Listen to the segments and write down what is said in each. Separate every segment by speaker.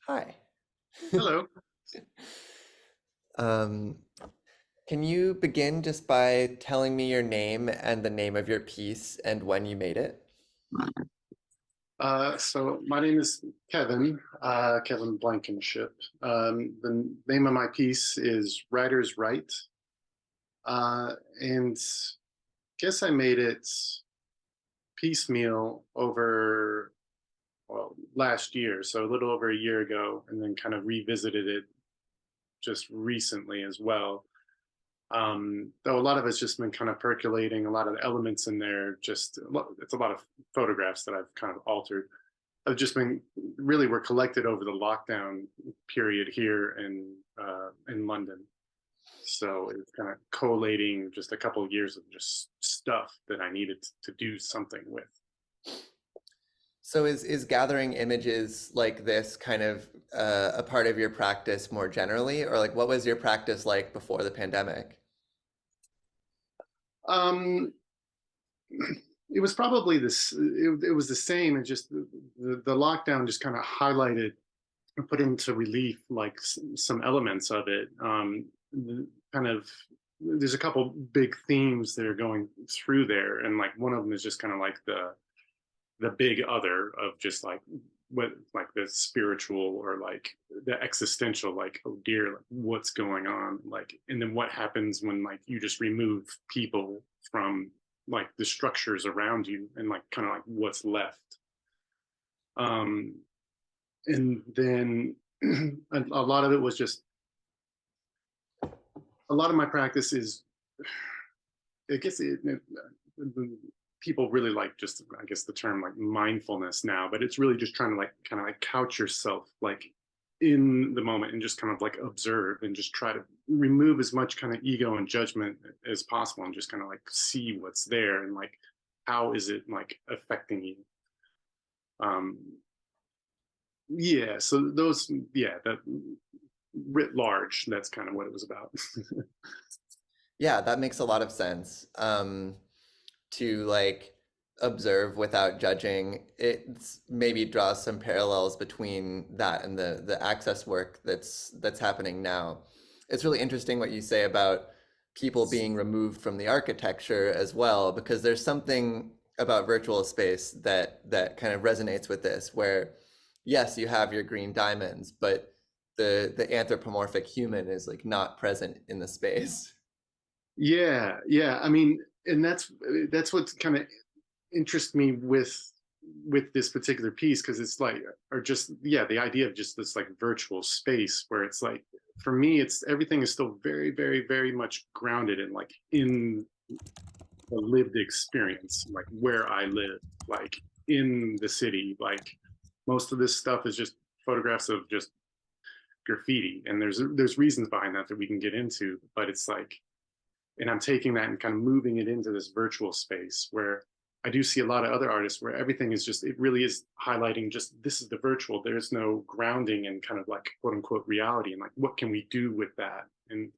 Speaker 1: Hi.
Speaker 2: Hello.
Speaker 1: Um, can you begin just by telling me your name and the name of your piece and when you made it?
Speaker 2: So my name is Kevin, Kevin Blankenship. The name of my piece is Writer's Right. And guess I made it piecemeal over, well, last year, so a little over a year ago, and then kind of revisited it just recently as well. Though a lot of it's just been kind of percolating, a lot of the elements in there, it's a lot of photographs that I've kind of altered. Have just been really were collected over the lockdown period here in London. So it's kind of collating just a couple of years of just stuff that I needed to do something with.
Speaker 1: So is gathering images like this kind of a part of your practice more generally, or like what was your practice like before the pandemic?
Speaker 2: Um, it was probably this. It was the same. It just the lockdown just kind of highlighted and put into relief like some elements of it. Kind of there's a couple big themes that are going through there, and like one of them is just kind of like the big other of just what like the spiritual or like the existential, like, oh dear, like what's going on, like, and then what happens when like you just remove people from like the structures around you and like kind of like what's left. um and then a lot of it was just a lot of my practice is, I guess people really like just, I guess the term like mindfulness now, but it's really just trying to like kind of like couch yourself like in the moment and just kind of like observe and just try to remove as much kind of ego and judgment as possible and just kind of like see what's there and like how is it like affecting you. um yeah, so those, yeah, that writ large, that's kind of what it was about.
Speaker 1: Yeah, that makes a lot of sense. To like observe without judging. It maybe draws some parallels between that and the access work that's happening now. It's really interesting what you say about people being removed from the architecture as well, because there's something about virtual space that kind of resonates with this, where yes, you have your green diamonds, but the anthropomorphic human is like not present in the space.
Speaker 2: Yeah, yeah, I mean, and that's what kind of interests me with this particular piece, because it's like, or just, yeah, the idea of just this like virtual space where it's like, for me, it's everything is still very, very, very much grounded in like in the lived experience, like where I live, like in the city. Like most of this stuff is just photographs of just graffiti, and there's reasons behind that that we can get into, but it's like, and I'm taking that and kind of moving it into this virtual space where I do see a lot of other artists where everything is just, it really is highlighting just this is the virtual. There's no grounding in kind of like quote unquote reality, and like what can we do with that? And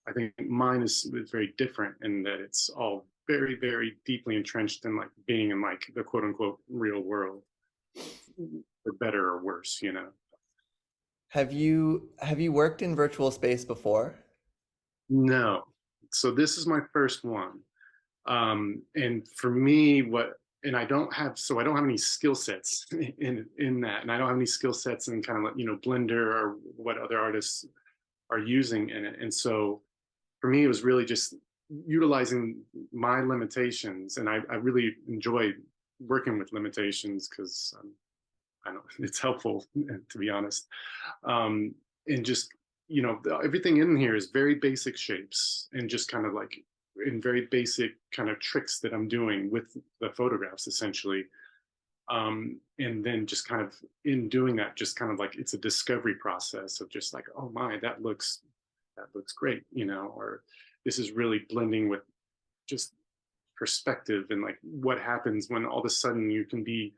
Speaker 2: I think mine is very different in that it's all very, very deeply entrenched in like being in like the quote unquote real world, for better or worse, you know.
Speaker 1: Have you worked in virtual space before?
Speaker 2: No. So this is my first one. And for me, and I don't have any skill sets in that, and I don't have any skill sets in kind of like, Blender or what other artists are using in it. And so for me, it was really just utilizing my limitations, and I really enjoy working with limitations because I don't, it's helpful, to be honest. um, and just, everything in here is very basic shapes and just kind of like in very basic kind of tricks that I'm doing with the photographs essentially. And then just kind of in doing that, just kind of like it's a discovery process of just like, oh my, that looks great, or this is really blending with just perspective and like what happens when all of a sudden you can be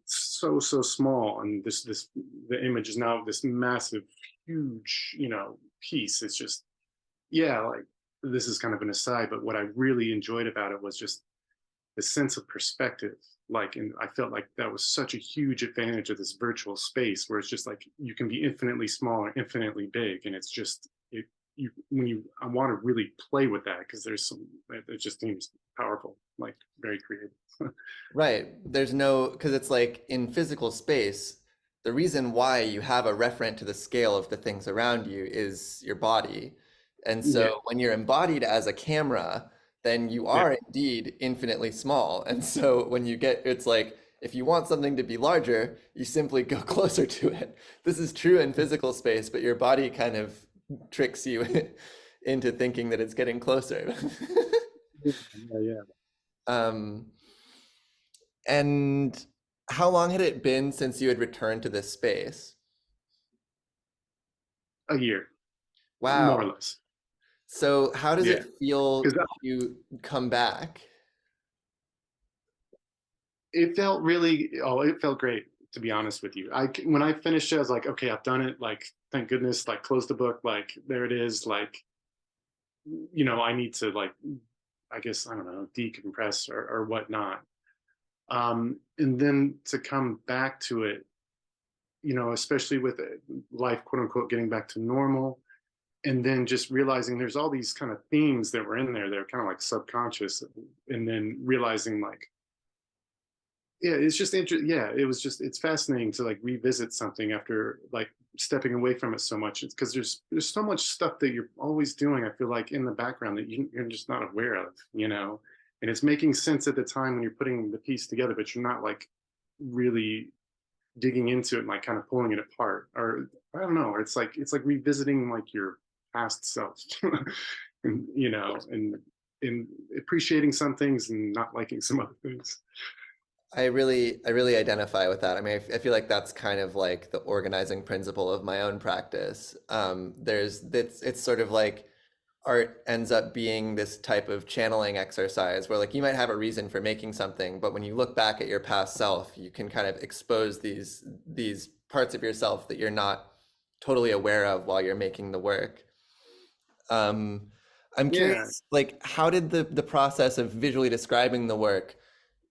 Speaker 2: so small, and this the image is now this massive, huge, piece. It's just, yeah, like, this is kind of an aside, but what I really enjoyed about it was just the sense of perspective. Like, and I felt like that was such a huge advantage of this virtual space where it's just like you can be infinitely small or infinitely big, and it's just it. You when you I want to really play with that because there's some it just seems powerful, like very creative.
Speaker 1: Right. There's no, because it's like in physical space, the reason why you have a referent to the scale of the things around you is your body. And
Speaker 2: Yeah,
Speaker 1: so when you're embodied as a camera, then you
Speaker 2: yeah,
Speaker 1: are indeed infinitely small. And so when you get, it's like, if you want something to be larger, you simply go closer to it. This is true in physical space, but your body kind of tricks you into thinking that it's getting closer.
Speaker 2: yeah, yeah.
Speaker 1: Um, And how long had it been since you had returned to this space?
Speaker 2: A year, more or
Speaker 1: Wow.
Speaker 2: less.
Speaker 1: So how does
Speaker 2: Yeah,
Speaker 1: it feel
Speaker 2: because
Speaker 1: to come back?
Speaker 2: it felt really it felt great, to be honest with you. When I finished it, I was like, okay, I've done it, like thank goodness, like close the book, like there it is, like I need to, like, I guess, I don't know, decompress or whatnot. And then to come back to it, especially with life, quote unquote, getting back to normal, and then just realizing there's all these kind of themes that were in there that are kind of like subconscious, and then realizing like, yeah, it's just interesting. Yeah, it was just, it's fascinating to like revisit something after like stepping away from it so much. It's because there's so much stuff that you're always doing, I feel like, in the background that you're just not aware of. And it's making sense at the time when you're putting the piece together, but you're not like really digging into it and like kind of pulling it apart. Or I don't know, it's like revisiting like your past self. And and appreciating some things and not liking some other things.
Speaker 1: I really identify with that. I mean, I feel like that's kind of like the organizing principle of my own practice. It's sort of like art ends up being this type of channeling exercise where like you might have a reason for making something, but when you look back at your past self, you can kind of expose these parts of yourself that you're not totally aware of while you're making the work. Um, I'm
Speaker 2: Yeah.
Speaker 1: curious, like, how did the process of visually describing the work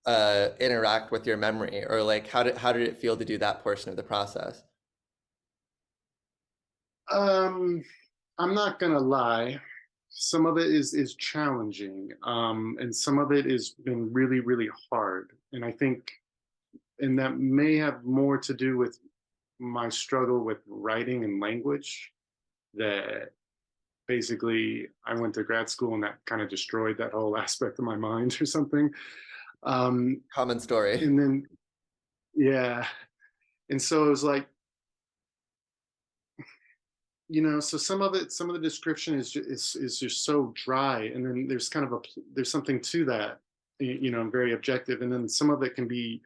Speaker 1: interact with your memory, or like how did it feel to do that portion of the process?
Speaker 2: Um, I'm not gonna lie. Some of it is challenging, and some of it has been really, really hard. And I think, and that may have more to do with my struggle with writing and language. That basically I went to grad school and that kind of destroyed that whole aspect of my mind or something. Um,
Speaker 1: Common story.
Speaker 2: and then yeah, and so it was like, so some of the description is just so dry, and then there's kind of there's something to that, very objective, and then some of it can be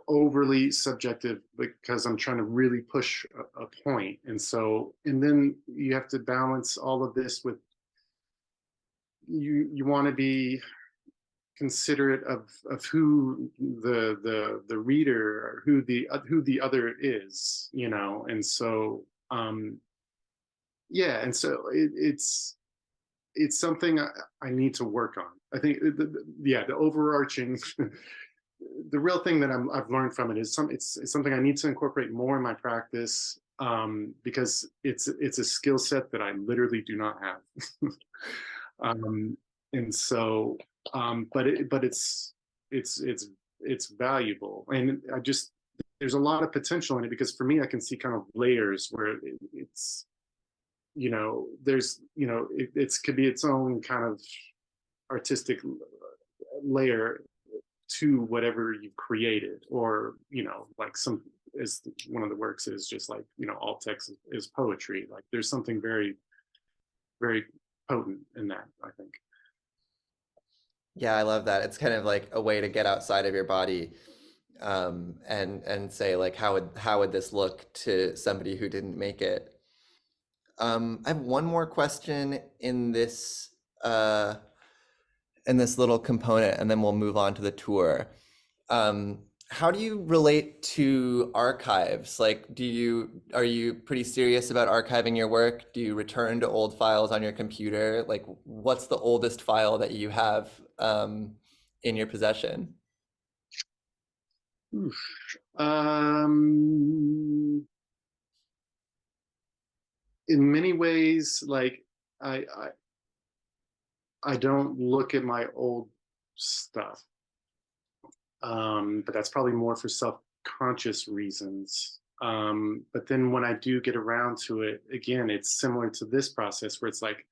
Speaker 2: overly subjective because I'm trying to really push a point, and then you have to balance all of this with, you want to be considerate of who the reader, or who the other is, and so yeah, and so it's something I need to work on. I think yeah, the overarching the real thing that I've learned from it is it's something I need to incorporate more in my practice, because it's a skill set that I literally do not have. um, and so but it's valuable, and I just, there's a lot of potential in it, because for me I can see kind of layers where it's, there's, it could be its own kind of artistic layer to whatever you've created, or like some, as one of the works is just like, alt text is poetry, like there's something very, very potent in that, I think.
Speaker 1: Yeah, I love that. It's kind of like a way to get outside of your body, and say like how would this look to somebody who didn't make it? I have one more question uh, in this little component, and then we'll move on to the tour. How do you relate to archives? Like, are you pretty serious about archiving your work? Do you return to old files on your computer? Like, what's the oldest file that you have in your possession?
Speaker 2: Oof. Um, in many ways, like I, I I don't look at my old stuff, but that's probably more for self-conscious reasons. But then when I do get around to it, again, it's similar to this process where it's like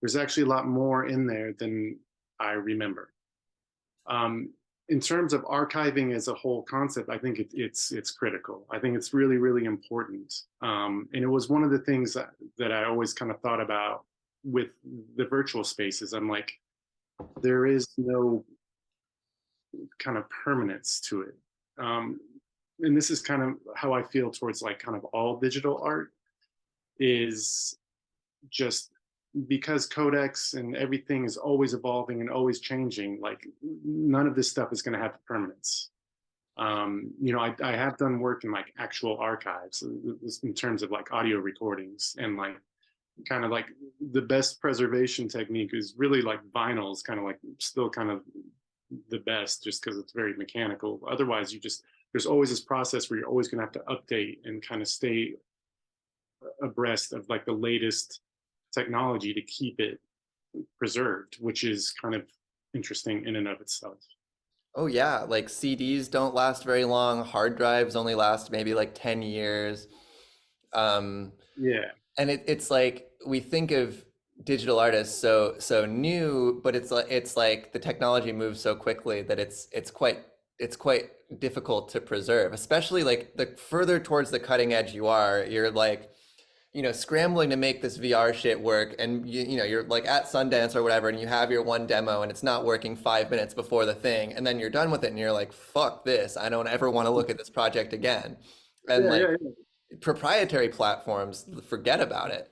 Speaker 2: there's actually a lot more in there than I remember. Um, in terms of archiving as a whole concept, I think it's critical. I think it's really, really important. And it was one of the things that I always kind of thought about with the virtual spaces. I'm like, there is no kind of permanence to it. Um, and this is kind of how I feel towards like kind of all digital art is just because codecs and everything is always evolving and always changing, like none of this stuff is going to have permanence. I have done work in like actual archives in terms of like audio recordings and like kind of like the best preservation technique is really like vinyl is kind of like still kind of the best just because it's very mechanical. Otherwise, there's always this process where you're always going to have to update and kind of stay abreast of like the latest technology to keep it preserved, which is kind of interesting in and of itself.
Speaker 1: Oh yeah, like CDs don't last very long. Hard drives only last maybe like 10 years. Um,
Speaker 2: Yeah,
Speaker 1: and it's like we think of digital artists so new, but it's like the technology moves so quickly that it's quite difficult to preserve, especially like the further towards the cutting edge you are, you're like scrambling to make this VR shit work, and you're like at Sundance or whatever, and you have your one demo, and it's not working 5 minutes before the thing, and then you're done with it, and you're like, "Fuck this! I don't ever want to look at this project again." And
Speaker 2: yeah,
Speaker 1: like
Speaker 2: yeah,
Speaker 1: proprietary platforms, forget about it.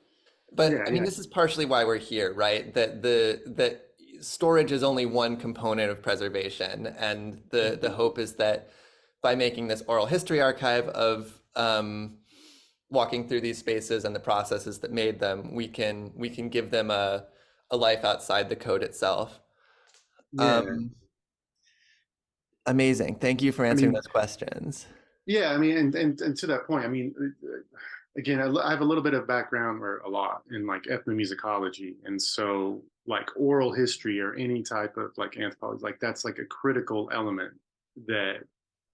Speaker 1: But
Speaker 2: yeah,
Speaker 1: I mean,
Speaker 2: yeah.
Speaker 1: this is partially why we're here, right? That storage is only one component of preservation, and the
Speaker 2: Mhm.
Speaker 1: hope is that by making this oral history archive of walking through these spaces and the processes that made them, we can give them a life outside the code itself.
Speaker 2: Yeah.
Speaker 1: Um, Amazing. Thank you for
Speaker 2: I
Speaker 1: answering
Speaker 2: mean,
Speaker 1: those questions.
Speaker 2: yeah, I mean, and to that point, I mean, again, I have a little bit of background or a lot in like ethnomusicology, and so like oral history or any type of like anthropology, like that's like a critical element that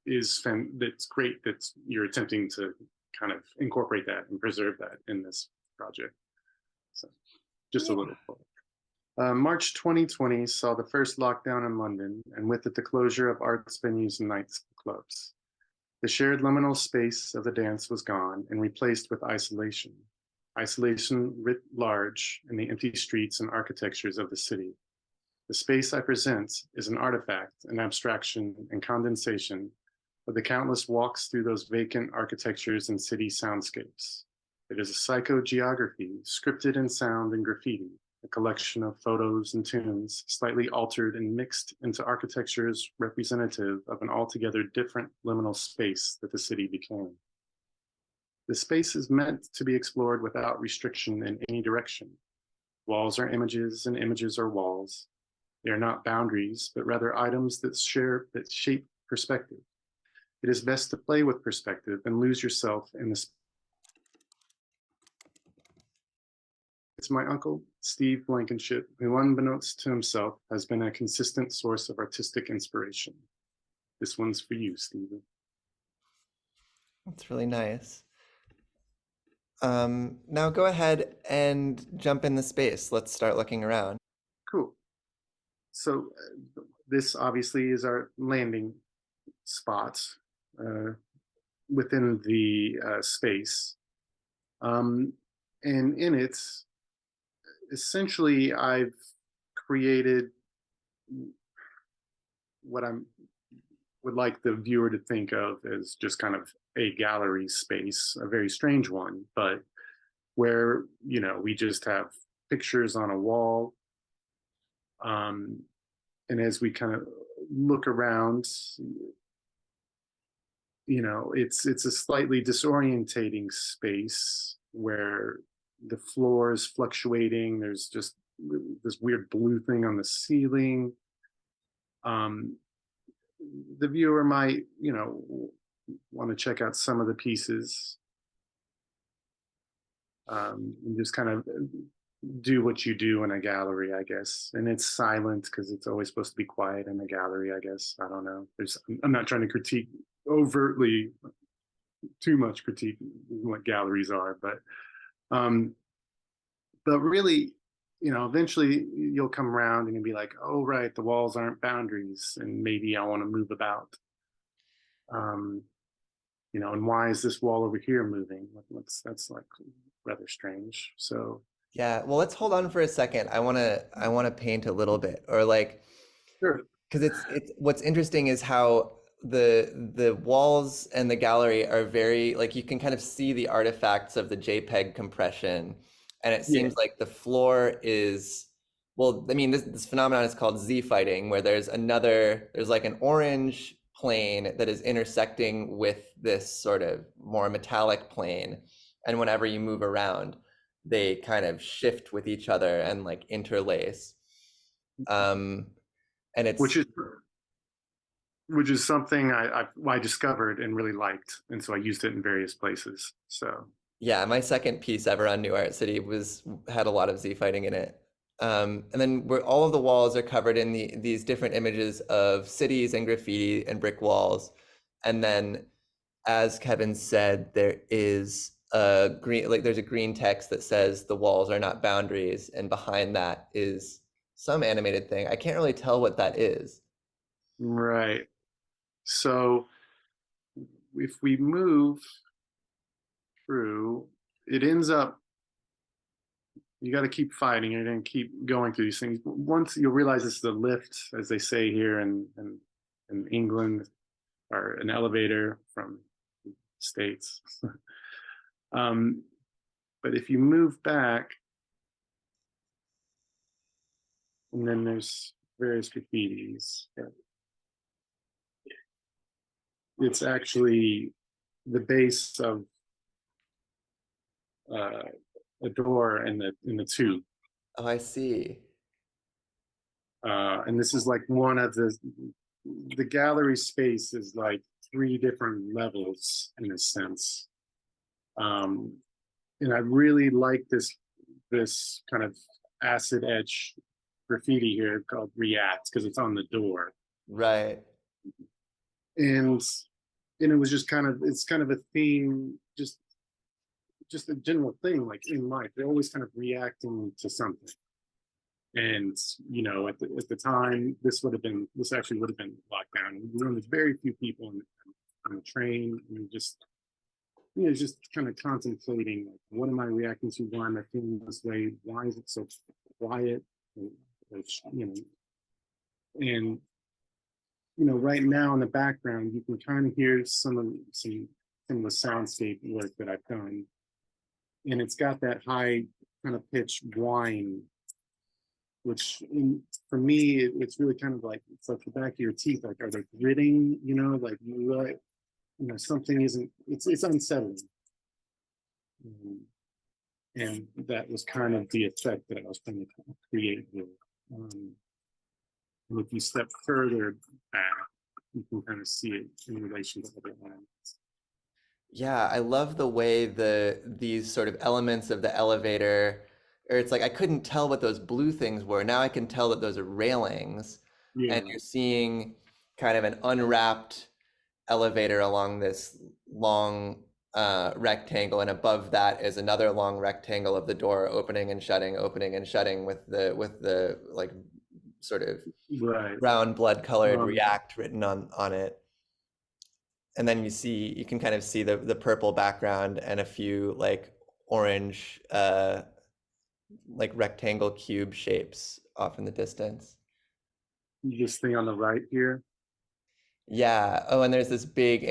Speaker 2: that's great that you're attempting to kind of incorporate that and preserve that in this project. So just a
Speaker 1: Yeah.
Speaker 2: little. March 2020 saw the first lockdown in London, and with it the closure of arts venues and nightclubs. The shared liminal space of the dance was gone and replaced with isolation. Isolation writ large in the empty streets and architectures of the city. The space I present is an artefact, an abstraction, and condensation of the countless walks through those vacant architectures and city soundscapes. It is a psychogeography, scripted in sound and graffiti, a collection of photos and tunes, slightly altered and mixed into architectures representative of an altogether different liminal space that the city became. The space is meant to be explored without restriction in any direction. Walls are images and images are walls. They are not boundaries, but rather items that shape perspective. It is best to play with perspective and lose yourself in the. It's my uncle, Steve Blankenship, who, unbeknownst to himself, has been a consistent source of artistic inspiration. This one's for you, Stephen.
Speaker 1: That's really nice. Now go ahead and jump in the space. Let's start looking around.
Speaker 2: Cool. So, this obviously is our landing spot uh, within the space. Um, and in it, essentially, I've created what I would like the viewer to think of as just kind of a gallery space, a very strange one, but where, we just have pictures on a wall. Um, and as we kind of look around, it's a slightly disorientating space where the floor is fluctuating. There's just this weird blue thing on the ceiling. Um, the viewer might, want to check out some of the pieces, and just kind of do what you do in a gallery, I guess. And it's silent because it's always supposed to be quiet in a gallery, I guess. I don't know. I'm not trying to critique overtly too much critique what galleries are, um, but really, eventually you'll come around and you'll be like, oh, right, the walls aren't boundaries, and maybe I want to move about. Um, and why is this wall over here moving? That's like rather strange. So,
Speaker 1: Yeah, well, let's hold on for a second. I want to paint a little bit, or like,
Speaker 2: sure.
Speaker 1: because it's what's interesting is how the walls and the gallery are very like you can kind of see the artifacts of the JPEG compression, and it
Speaker 2: Yeah.
Speaker 1: seems like the floor is well, I mean this phenomenon is called Z fighting, where there's like an orange plane that is intersecting with this sort of more metallic plane, and whenever you move around, they kind of shift with each other and like interlace. Um, and
Speaker 2: which
Speaker 1: it's
Speaker 2: is which is something I discovered and really liked, and so I used it in various places. So
Speaker 1: Yeah, my second piece ever on New Art City was had a lot of Z fighting in it. And then where all of the walls are covered in these different images of cities and graffiti and brick walls. And then, as Kevin said, there is a green like there's a green text that says the walls are not boundaries, and behind that is some animated thing. I can't really tell what that is.
Speaker 2: right. So if we move through, it ends up you got to keep fighting. You're going to keep going through these things. Once you'll realize it's the lift, as they say here in England, or an elevator from the States. um, but if you move back, and then there's various graffitis, it's actually the base of uh, a door in the tube.
Speaker 1: Oh, I see.
Speaker 2: And this is like one of the gallery space is like three different levels in a sense. Um, and I really like this kind of acid etch graffiti here called React because it's on the door.
Speaker 1: Right.
Speaker 2: And it was just it's kind of a theme, just a general thing like in life. They're always kind of reacting to something. And at the time, this actually would have been locked down. There's very few people on the train, and just kind of contemplating like, what am I reacting to? Why am I feeling this way? Why is it so quiet? And, and right now in the background, you can kind of hear some of the soundscape work that I've done, and it's got that high kind of pitch whine, which for me it's really kind of like it's like the back of your teeth. Like, are they gritting? Like what? Something isn't. It's unsettling. And that was kind of the effect that I was trying to create here. Um, and if you step further back, you can kind of see it in relation to other elements.
Speaker 1: Yeah, I love the way these sort of elements of the elevator, or it's like I couldn't tell what those blue things were. Now I can tell that those are railings, and
Speaker 2: Yeah,
Speaker 1: you're seeing kind of an unwrapped elevator along this long rectangle, and above that is another long rectangle of the door opening and shutting with the like sort of
Speaker 2: right.
Speaker 1: brown blood colored
Speaker 2: Um,
Speaker 1: react written on it. And then you can kind of see the purple background and a few like orange like rectangle cube shapes off in the distance.
Speaker 2: this thing on the right here.
Speaker 1: Yeah. Oh, and there's this big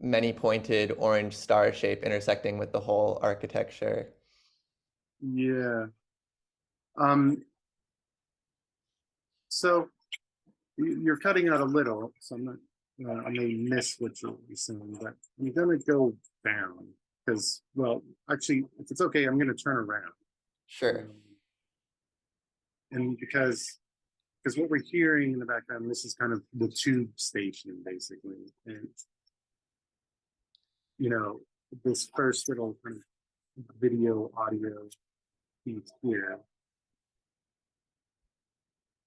Speaker 1: many pointed orange star shape intersecting with the whole architecture.
Speaker 2: Yeah. Um, so you're cutting out a little, so I'm not. I may miss what you're saying, but I'm gonna go down because, well, actually, if it's okay, I'm gonna turn around,
Speaker 1: Sure.
Speaker 2: um, and because because what we're hearing in the background, this is kind of the tube station, basically. And, you know, this first little kind of video audio piece here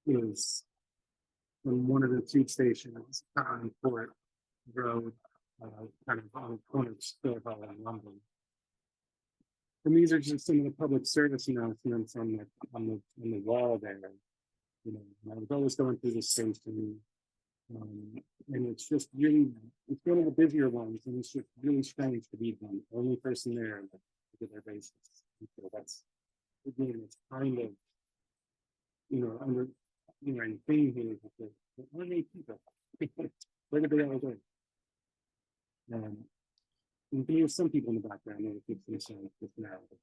Speaker 2: is from one of the tube stations on Port Road, kind of on the corner of Stillwell in London. And these are just some of the public service announcements on the wall there. You know, and I was always going through this station, and it's just really, it's one of the busier ones, and it's just really strange to be the only person there on a regular basis. So that's, again, it's kind of, you know, under, you know, the thing here is that there aren't many people. Where did they all go? You can hear some people in the background, and it gives them some personality.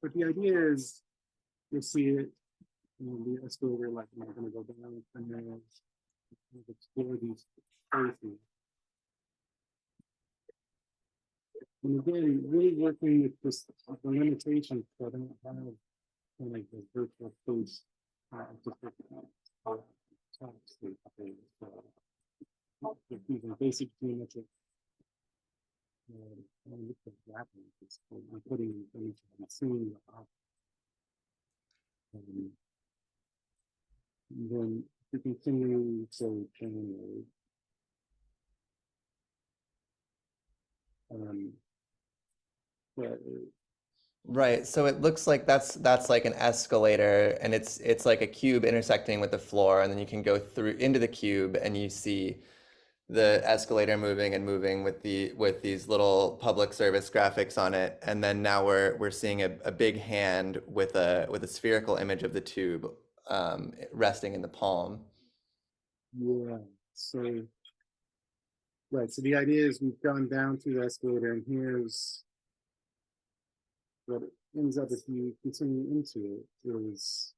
Speaker 2: But the idea is, you'll see it, the escalator, like, I'm going to go down and then explore these spaces. And again, really working with this, the limitations that I don't have in like the virtual space, just using basic geometric I'm putting things I'm seeing and then to continue to generate but
Speaker 1: Right. So it looks like that's like an escalator, and it's like a cube intersecting with the floor, and then you can go through into the cube, and you see the escalator moving and moving with these little public service graphics on it. And then now we're seeing a big hand with a spherical image of the tube resting in the palm.
Speaker 2: yeah, so right, so the idea is we've gone down through the escalator, and here's what it ends up if you continue into it is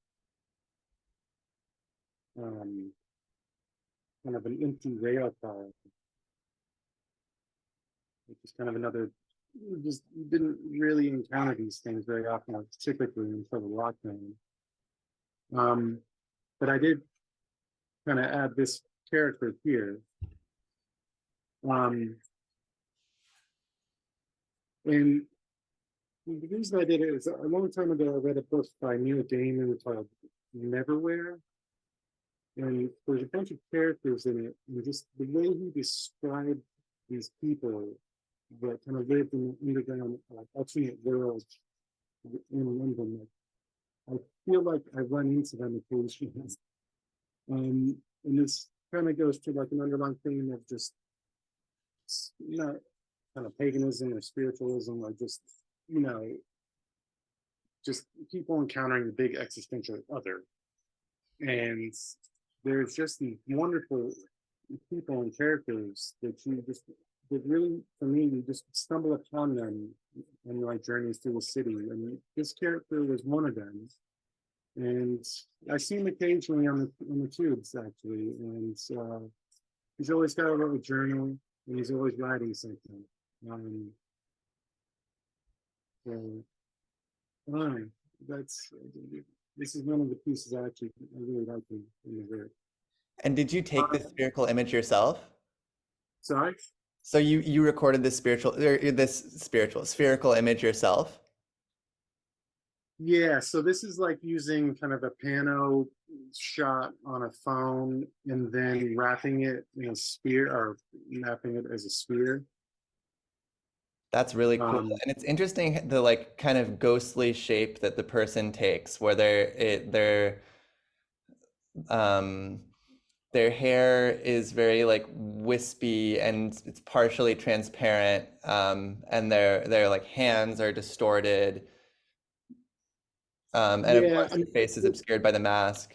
Speaker 2: kind of an empty rail car, which is kind of another, just didn't really encounter these things very often, like typically until the lockdown. But I did kind of add this character here. And the reason I did it is a long time ago, I read a book by Neil Gaiman called Neverwhere. And there's a bunch of characters in it, and just the way he described these people that kind of lived in the underground, alternate world in London. I feel like I run into them occasionally. And this kind of goes to like an underlying theme of just, you know, kind of paganism or spiritualism, or just, you know, just people encountering the big existential other. And there's just these wonderful people and characters that you just, that really, for me, you just stumble upon them in my journeys through the city. And this character was one of them. And I see him occasionally on the tubes, actually. And he's always got a little journal, and he's always writing something. So, that's, this is one of the pieces I really like in the work.
Speaker 1: And did you take the spherical image yourself?
Speaker 2: Sorry?
Speaker 1: So you recorded this spherical image yourself?
Speaker 2: Yeah, so this is like using kind of a pano shot on a phone and then wrapping it in a sphere, or mapping it as a sphere.
Speaker 1: That's really cool.
Speaker 2: Um,
Speaker 1: And it's interesting the like kind of ghostly shape that the person takes, where um their hair is very like wispy and it's partially transparent, and their like hands are distorted, and of
Speaker 2: yeah,
Speaker 1: course their face is obscured by the mask.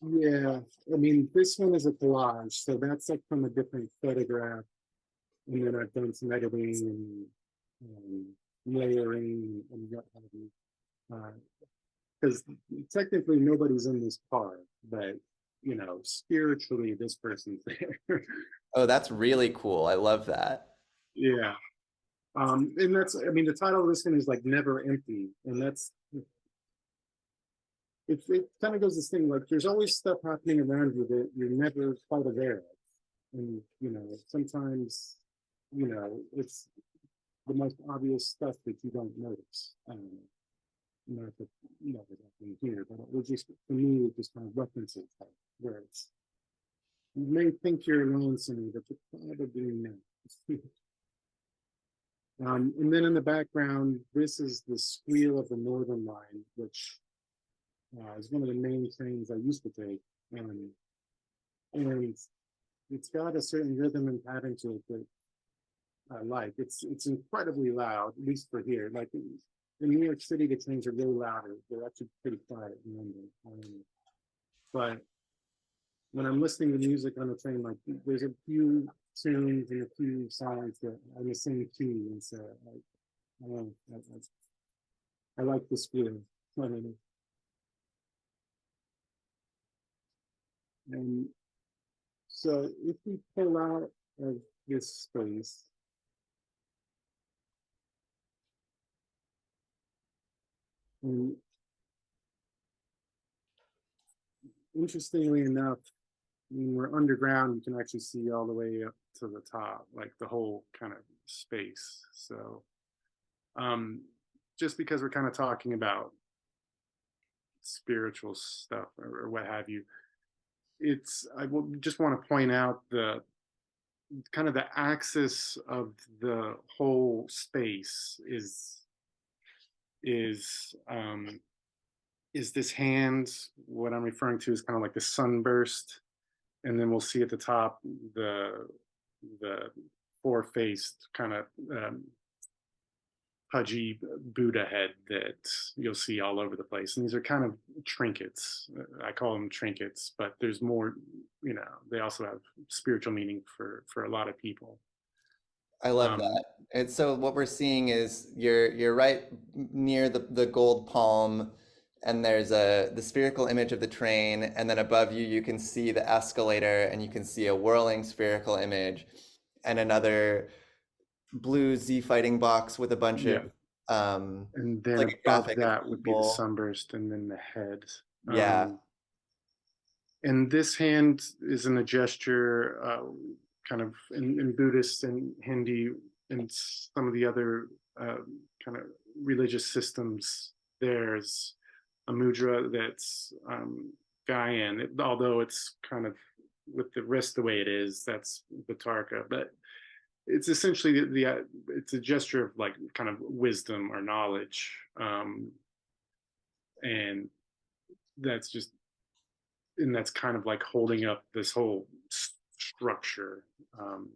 Speaker 2: yeah. I mean, this one is a collage, so that's like from a different photograph, and then I've done some editing and layering and what have you. Because technically nobody's in this car, but you know, spiritually this person's there.
Speaker 1: Oh, that's really cool. I love that.
Speaker 2: Yeah. And that's, I mean, the title of this one is like Never Empty, and that's it kind of goes this thing like there's always stuff happening around you that you're never quite aware of, and sometimes it's the most obvious stuff that you don't notice. Not that there's nothing here, but it just for me it just kind of references that where it's you may think you're lonesome, but you're probably not. And then in the background, this is the squeal of the Northern Line, which is one of the main trains I used to take. And it's got a certain rhythm and pattern to it that I like. It's incredibly loud, at least for here. Like in New York City, the trains are really loud. They're actually pretty quiet in London. But when I'm listening to music on the train, like there's a few tunes and a few songs that are the same key, and so I don't know, I like this feeling. And so if we pull out of this space, and interestingly enough, when we're underground, you can actually see all the way up to the top, like the whole kind of space. So just because we're kind of talking about spiritual stuff or what have you, I will just want to point out the kind of the axis of the whole space is this hand. What I'm referring to is kind of like the sunburst, and then we'll see at the top the four-faced kind of pudgy Buddha head that you'll see all over the place. And these are kind of trinkets. I call them trinkets, but there's more, they also have spiritual meaning for a lot of people.
Speaker 1: I love
Speaker 2: Um,
Speaker 1: that. And so what we're seeing is you're right near the gold palm, and there's the spherical image of the train, and then above you you can see the escalator, and you can see a whirling spherical image, and another blue Z fighting box with a bunch of
Speaker 2: yeah. And
Speaker 1: it's
Speaker 2: then
Speaker 1: like a
Speaker 2: above
Speaker 1: graphic of
Speaker 2: that would be the
Speaker 1: people.
Speaker 2: sunburst and then the head.
Speaker 1: Yeah,
Speaker 2: Um, and this hand is in a gesture, kind of in Buddhist and Hindi and some of the other kind of religious systems. There's a mudra that's Gaian, although it's kind of with the wrist the way it is, that's Vitarka. But it's essentially it's a gesture of like kind of wisdom or knowledge, and that's just and that's kind of like holding up this whole structure. Um,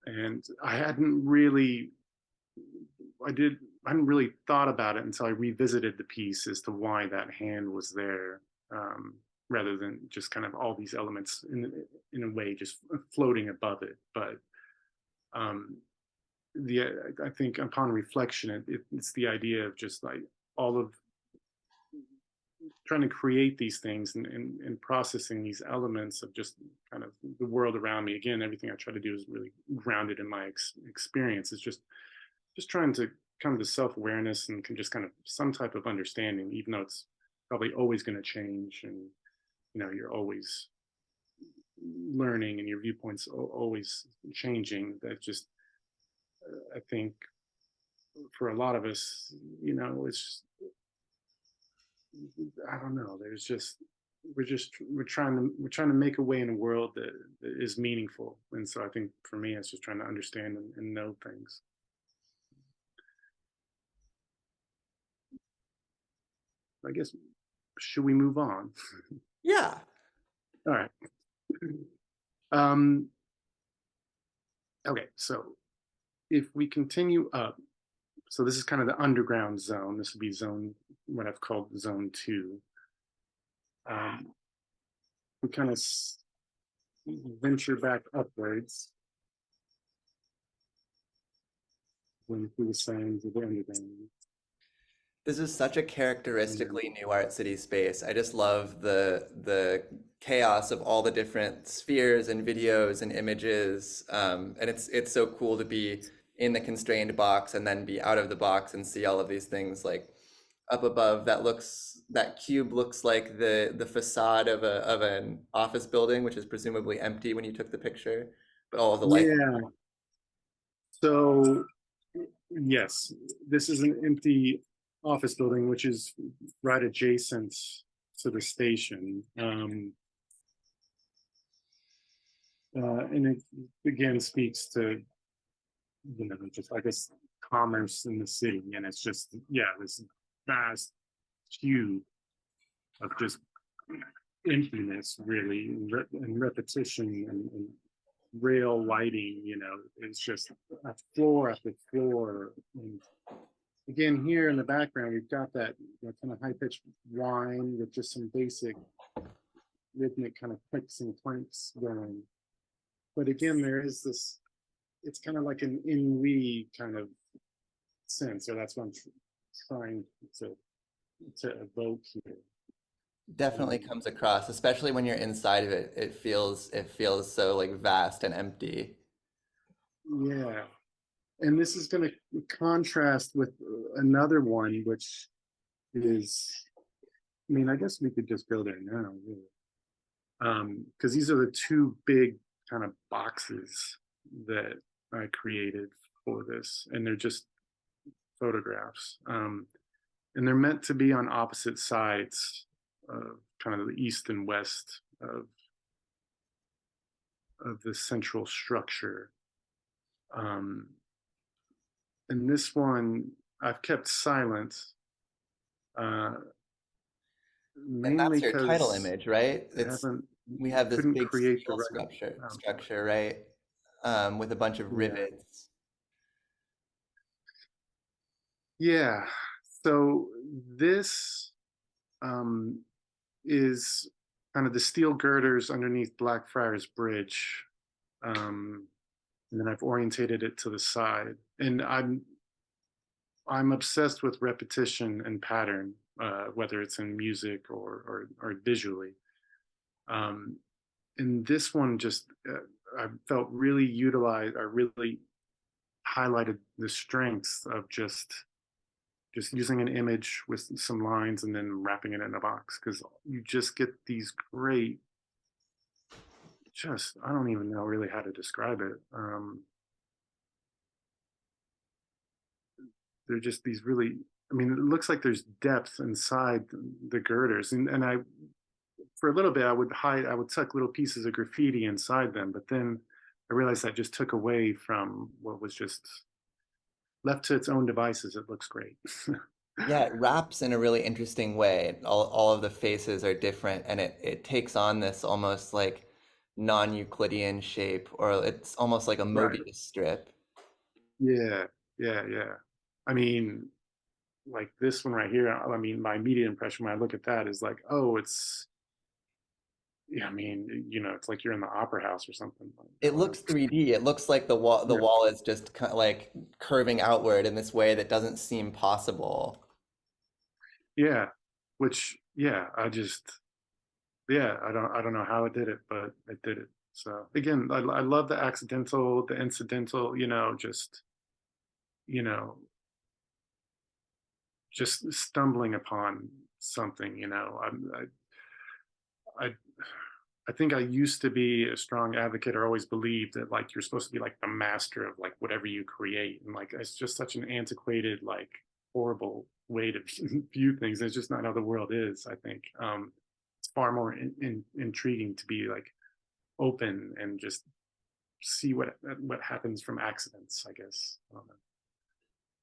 Speaker 2: and I hadn't really thought about it until I revisited the piece as to why that hand was there, um, rather than just kind of all these elements in a way just floating above it. But um, I think upon reflection, it's the idea of just like all of trying to create these things and processing these elements of just kind of the world around me. Again, everything I try to do is really grounded in my experience. It's just trying to come to self-awareness and can just kind of some type of understanding, even though it's probably always going to change, and you're always learning and your viewpoints always changing. That just I think for a lot of us, it's I don't know. There's just we're trying to make a way in a world that is meaningful, and so I think for me, it's just trying to understand and know things. I guess should we move on?
Speaker 1: yeah.
Speaker 2: All right. Um, okay, so if we continue up, so this is kind of the underground zone. This would be zone, what I've called zone 2. We kind of venture back upwards, going through the sands of the underground.
Speaker 1: This is such a
Speaker 2: And
Speaker 1: characteristically New Art City space. I just love the chaos of all the different spheres and videos and images. And it's so cool to be in the constrained box and then be out of the box and see all of these things like up above. That looks that cube looks like the facade of a of an office building, which is presumably empty when you took the picture, but all of the lights.
Speaker 2: Yeah. So yes, this is an empty office building, which is right adjacent to the station. And it again speaks to, just I guess commerce in the city, and it's just, yeah, this vast cube of just emptiness, really, and repetition, and rail lighting. It's just a floor after floor. And again, here in the background, we've got that kind of high pitched whine with just some basic rhythmic kind of clicks and clanks going. But again, there is this, it's kind of like an in kind of sense, or that's what I'm trying to evoke here.
Speaker 1: Definitely comes across, especially when you're inside of it. It feels so like vast and empty.
Speaker 2: Yeah, and this is going to contrast with another one, which is, I mean, I guess we could just go there now, really. Because these are the two big kind of boxes that I created for this, and they're just photographs. And they're meant to be on opposite sides of kind of the east and west of the central structure. Um, and this one I've kept silent, uh,
Speaker 1: And that's
Speaker 2: mainly
Speaker 1: your title
Speaker 2: because
Speaker 1: image, right?
Speaker 2: I haven't,
Speaker 1: We
Speaker 2: I
Speaker 1: have this
Speaker 2: couldn't
Speaker 1: big
Speaker 2: create the
Speaker 1: steel
Speaker 2: right.
Speaker 1: structure, right? With a bunch of
Speaker 2: Yeah,
Speaker 1: rivets.
Speaker 2: yeah. So this um, is kind of the steel girders underneath Blackfriars Bridge. Um, and then I've orientated it to the side. And I'm obsessed with repetition and pattern, whether it's in music or visually. Um, and this one just I felt really utilized, or really highlighted the strengths of just using an image with some lines and then wrapping it in a box, because you just get these great, just I don't even know really how to describe it. They're just these really, I mean, it looks like there's depth inside the girders, and I, for a little bit, I would tuck little pieces of graffiti inside them, but then I realized that just took away from what was just left to its own devices. It looks great.
Speaker 1: Yeah, it wraps in a really interesting way. All of the faces are different, and it takes on this almost like non-Euclidean shape, or it's almost like a
Speaker 2: Right.
Speaker 1: Mobius strip.
Speaker 2: Yeah, yeah. I mean, like this one right here, I mean, my immediate impression when I look at that is like, oh, it's, yeah, I mean, it's like you're in the opera house or something. Like, I
Speaker 1: It
Speaker 2: don't know.
Speaker 1: looks 3D. It looks like the
Speaker 2: Yeah,
Speaker 1: wall is just kind of like curving outward in this way that doesn't seem possible.
Speaker 2: yeah, which, yeah, yeah, I don't know how it did it, but it did it. So again, I love the accidental, the incidental, you know, just stumbling upon something, I I think I used to be a strong advocate, or always believed that like you're supposed to be like the master of like whatever you create, and like it's just such an antiquated, like horrible way to view things. It's just not how the world is. I think it's far more intriguing to be like open and just see what happens from accidents. I guess. I don't know.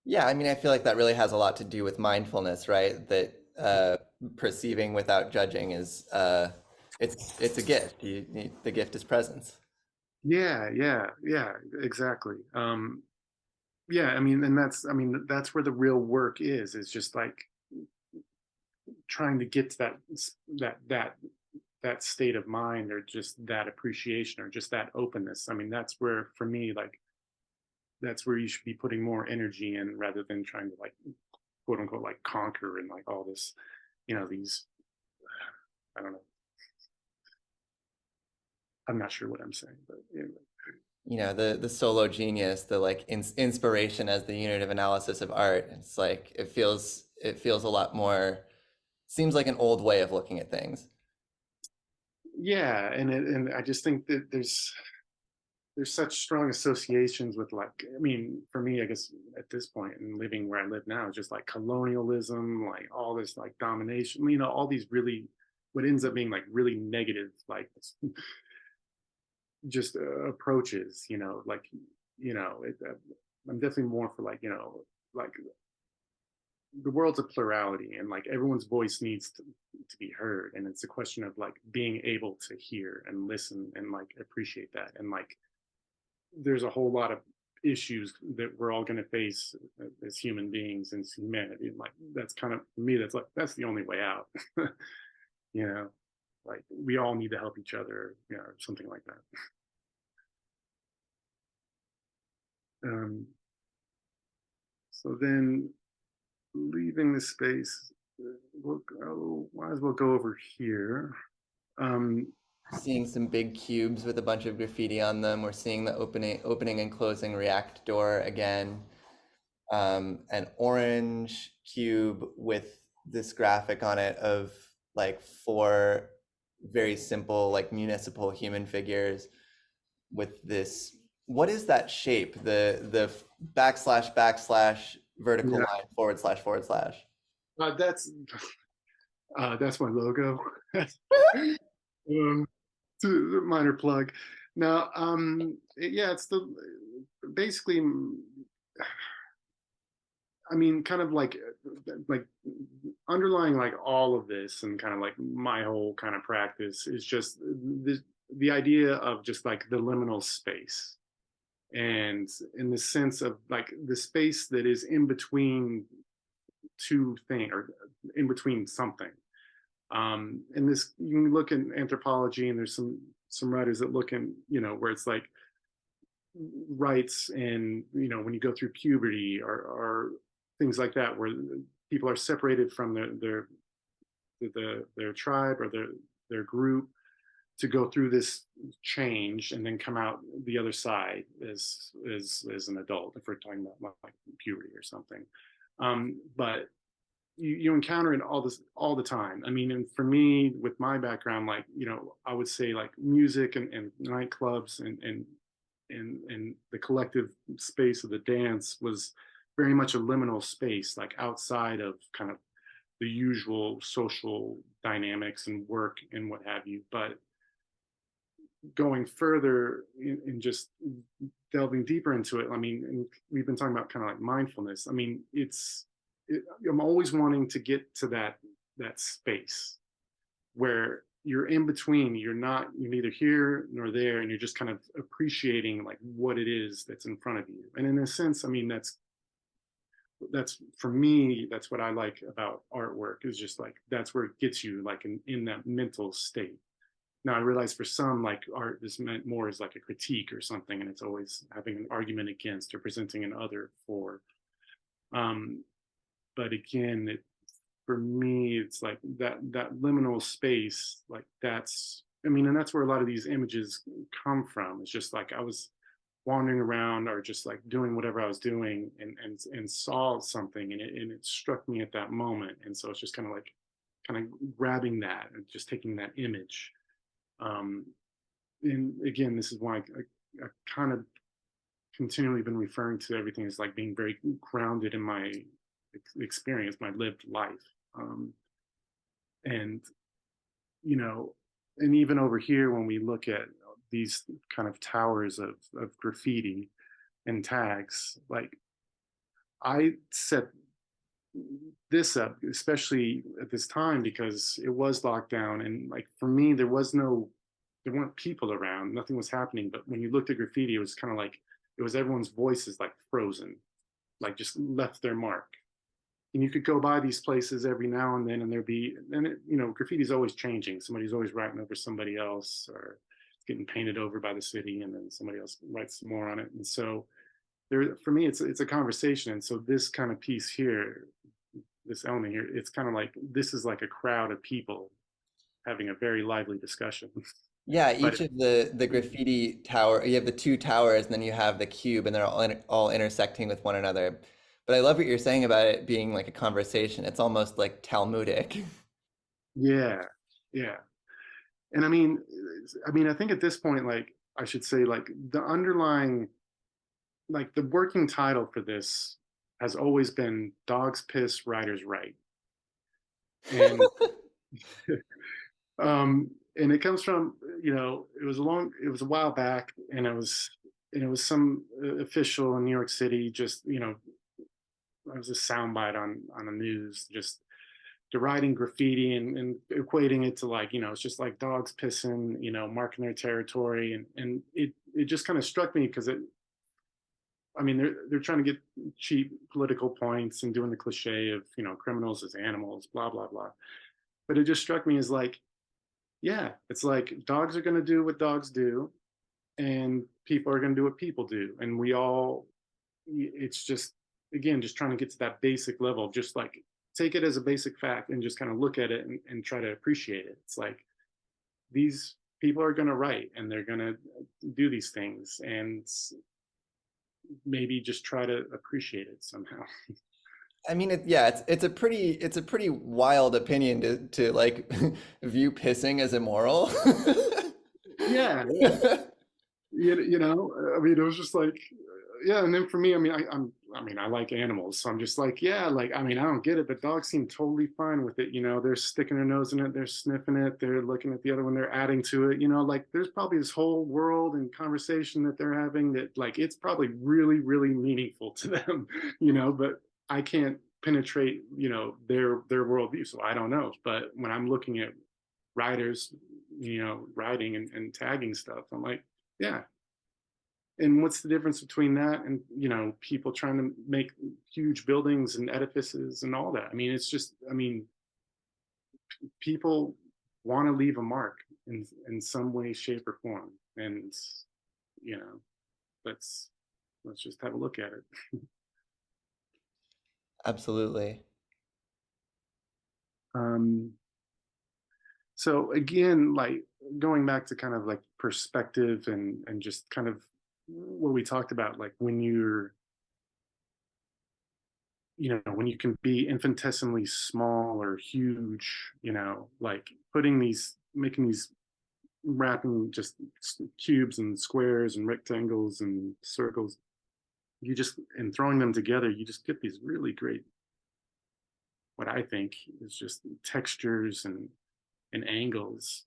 Speaker 1: Yeah, I mean, I feel like that really has a lot to do with mindfulness, right? That perceiving without judging is it's a gift. The gift is presence.
Speaker 2: Yeah, exactly. Yeah, I mean, and that's where the real work is just like trying to get to that that that state of mind, or just that appreciation, or just that openness. I mean, that's where for me, like that's where you should be putting more energy in, rather than trying to like quote unquote like conquer and like all this, these, I don't know, I'm not sure what I'm saying, but anyway.
Speaker 1: The solo genius, the like inspiration as the unit of analysis of art. It's like it feels a lot more seems like an old way of looking at things.
Speaker 2: Yeah, and I just think that there's such strong associations with, like, I mean, for me, I guess at this point and living where I live now, it's just like colonialism, like all this like domination, all these really, what ends up being like really negative, like just approaches, like, I'm definitely more for like, like the world's a plurality, and like everyone's voice needs to be heard, and it's a question of like being able to hear and listen and like appreciate that, and like there's a whole lot of issues that we're all going to face as human beings and humanity, and like that's kind of, for me, that's like that's the only way out. you know like we all need to help each other, or something like that. So then, leaving the space, we'll go, might as well go over here. um
Speaker 1: Seeing some big cubes with a bunch of graffiti on them. We're seeing the opening and closing React door again. An orange cube with this graphic on it of like four very simple like municipal human figures with this. What is that shape? The backslash backslash vertical
Speaker 2: yeah,
Speaker 1: line forward slash forward slash.
Speaker 2: that's my logo. um, Minor plug. Now, yeah, it's the basically, I mean, kind of like underlying like all of this, and kind of like my whole kind of practice is just the idea of just like the liminal space, and in the sense of like the space that is in between two things, or in between something. And this, you can look in anthropology, and there's some writers that look in, where it's like rights, and when you go through puberty, or things like that, where people are separated from their tribe, or their group, to go through this change and then come out the other side as an adult, if we're talking about like puberty or something. But you encounter it all the time. I mean, and for me, with my background, like, I would say like music, and nightclubs, and the collective space of the dance was very much a liminal space, like outside of kind of the usual social dynamics and work and what have you. But going further in just delving deeper into it, I mean, and we've been talking about kind of like mindfulness. I mean, I'm always wanting to get to that space where you're in between. You're neither here nor there, and you're just kind of appreciating like what it is that's in front of you. And in a sense, I mean, that's for me, that's what I like about artwork, is just like that's where it gets you like in that mental state. Now I realize for some, like, art is meant more as like a critique or something, and it's always having an argument against or presenting an other for. Um, but again, for me, it's like that liminal space, like that's, I mean, and that's where a lot of these images come from. It's just like I was wandering around, or just like doing whatever I was doing, and saw something, and it struck me at that moment, and so it's just kind of grabbing that and just taking that image. Um, and again, this is why I kind of continually been referring to everything as like being very grounded in my experience, my lived life. And you know, and even over here, when we look at these kind of towers of graffiti and tags, like I set this up, especially at this time, because it was locked down, and like for me, there weren't people around, nothing was happening. But when you looked at graffiti, it was kind of like it was everyone's voices like frozen, like just left their mark. And you could go by these places every now and then, and there'd be, and graffiti's always changing. Somebody's always writing over somebody else, or it's getting painted over by the city, and then somebody else writes some more on it. And so there, for me, it's a conversation. And so this kind of piece here, this element here, it's kind of like this is like a crowd of people having a very lively discussion.
Speaker 1: Yeah,
Speaker 2: But
Speaker 1: each of the graffiti tower, you have the two towers, and then you have the cube, and they're all intersecting with one another. But I love what you're saying about it being like a conversation. It's almost like Talmudic.
Speaker 2: Yeah, yeah. And I think at this point, like I should say, like the underlying, like the working title for this has always been "Dogs Piss, Riders Right," and and it comes from, it was a while back, and it was some official in New York City, just it was a soundbite on the news, just deriding graffiti and equating it to, like, it's just like dogs pissing, marking their territory, and it just kind of struck me because they're trying to get cheap political points and doing the cliche of, criminals as animals, blah blah blah. But it just struck me as like, yeah, it's like dogs are going to do what dogs do, and people are going to do what people do, and we all, it's just, again, just trying to get to that basic level, just like take it as a basic fact and just kind of look at it and try to appreciate it. It's like these people are going to write and they're going to do these things, and maybe just try to appreciate it somehow.
Speaker 1: I mean, yeah, it's a pretty wild opinion to like view pissing as immoral.
Speaker 2: Yeah, yeah. It was just like, yeah. And then for me, I like animals, so I'm just like, yeah, like, I don't get it, but dogs seem totally fine with it. They're sticking their nose in it, they're sniffing it, they're looking at the other one, they're adding to it. Like there's probably this whole world and conversation that they're having that, like, it's probably really, really meaningful to them, but I can't penetrate, their worldview, so I don't know. But when I'm looking at riders, riding and tagging stuff, I'm like, yeah. And what's the difference between that and, people trying to make huge buildings and edifices and all that? It's just, people want to leave a mark in some way, shape, or form. And, you know, let's let's just have a look at it.
Speaker 1: Absolutely.
Speaker 2: Um, so again, like going back to kind of like perspective and just kind of what we talked about, like when when you can be infinitesimally small or huge, like making these, wrapping just cubes and squares and rectangles and circles, and throwing them together, you just get these really great, what I think is just textures and angles.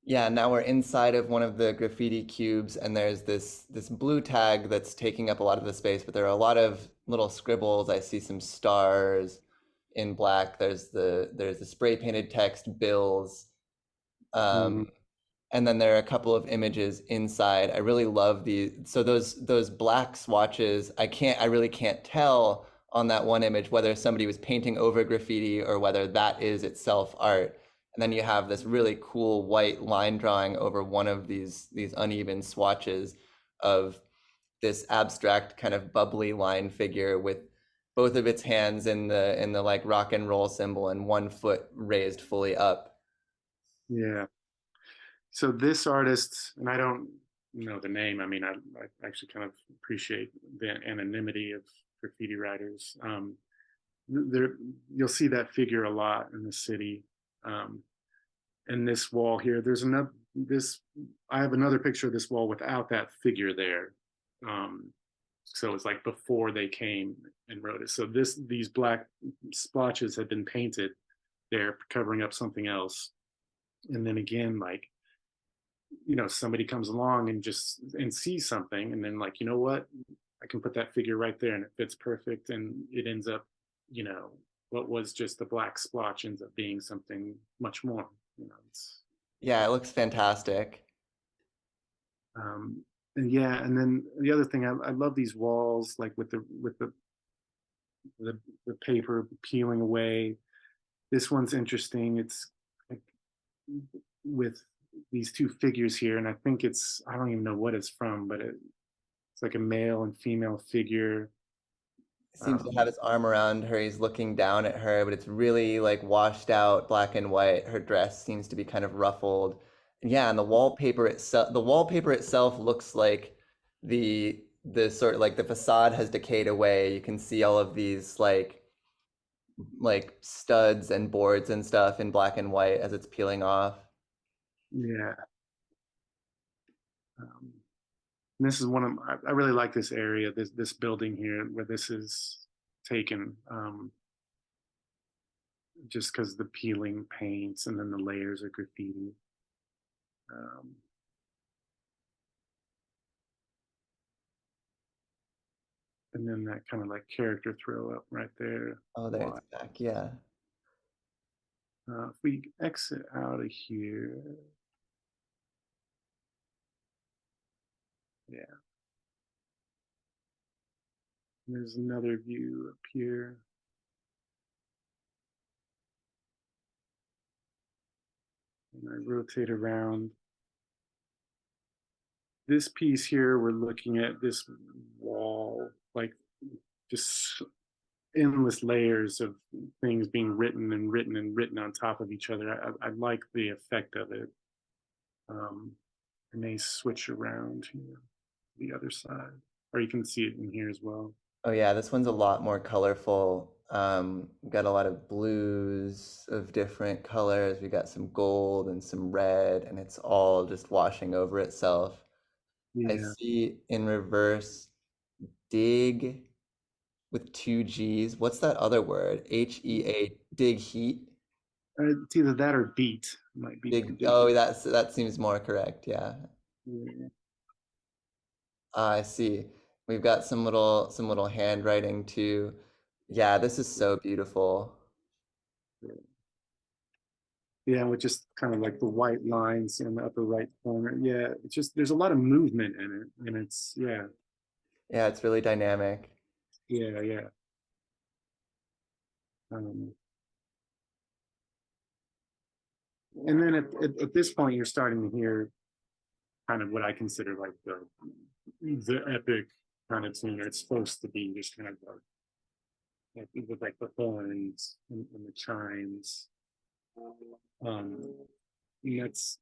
Speaker 1: Yeah, now we're inside of one of the graffiti cubes, and there's this blue tag that's taking up a lot of the space, but there are a lot of little scribbles. I see some stars in black. There's the spray painted text bills.
Speaker 2: mm,
Speaker 1: Um, and then there are a couple of images inside. I really love so those black swatches, I really can't tell on that one image whether somebody was painting over graffiti or whether that is itself art. And then you have this really cool white line drawing over one of these uneven swatches of this abstract kind of bubbly line figure with both of its hands in the like rock and roll symbol and one foot raised fully up.
Speaker 2: yeah. So this artist, and I don't know the name. I actually kind of appreciate the anonymity of graffiti writers. There, you'll see that figure a lot in the city. Um, and this wall here, there's another this. I have another picture of this wall without that figure there. Um, so it's like before they came and wrote it. So these black splotches had been painted there, covering up something else. And then again, like, somebody comes along and sees something, and then, like, you know what, I can put that figure right there and it fits perfect, and it ends up, you know what was just a black splotch ends up being something much more. It's
Speaker 1: Yeah, it looks fantastic.
Speaker 2: um and yeah. And then the other thing, I love these walls, like with the paper peeling away. This one's interesting. It's like with these two figures here, and I think I don't even know what it's from, but it's like a male and female figure.
Speaker 1: Seems to have
Speaker 2: Um,
Speaker 1: his arm around her. He's looking down at her, but it's really like washed out black and white. Her dress seems to be kind of ruffled. And yeah, and the wallpaper itself looks like the sort of like the facade has decayed away. You can see all of these like like studs and boards and stuff in black and white as it's peeling off.
Speaker 2: Yeah. Um, and this is one of I really like this area, this building here where this is taken, just because the peeling paints and then the layers of graffiti. Um, and then that kind of like character throw up right there.
Speaker 1: Oh, there
Speaker 2: Why?
Speaker 1: it's back. Yeah.
Speaker 2: If we exit out of here, yeah, there's another view up here. And I rotate around. This piece here, we're looking at this wall, like just endless layers of things being written and written and written on top of each other. I like the effect of it. Um, I may switch around here, the other side, or you can see it in here as well.
Speaker 1: Oh yeah, this one's a lot more colorful. We got a lot of blues of different colors. We got some gold and some red, and it's all just washing over itself. I
Speaker 2: Yeah,
Speaker 1: see in reverse dig with two G's. What's that other word? HEA, dig heat.
Speaker 2: it's either that or beat. Might be
Speaker 1: Dig.
Speaker 2: dig.
Speaker 1: Oh, that seems more correct. Yeah.
Speaker 2: Yeah.
Speaker 1: I see. We've got some little handwriting too. Yeah, this is so beautiful.
Speaker 2: Yeah, with just kind of like the white lines in the upper right corner. Yeah, it's just there's a lot of movement in it, and it's yeah,
Speaker 1: Yeah, it's really dynamic.
Speaker 2: yeah, yeah. Um, and then at this point, you're starting to hear kind of what I consider like the epic kind of tune. It's supposed to be just kind of like with like the horns and the chimes. Um, and that's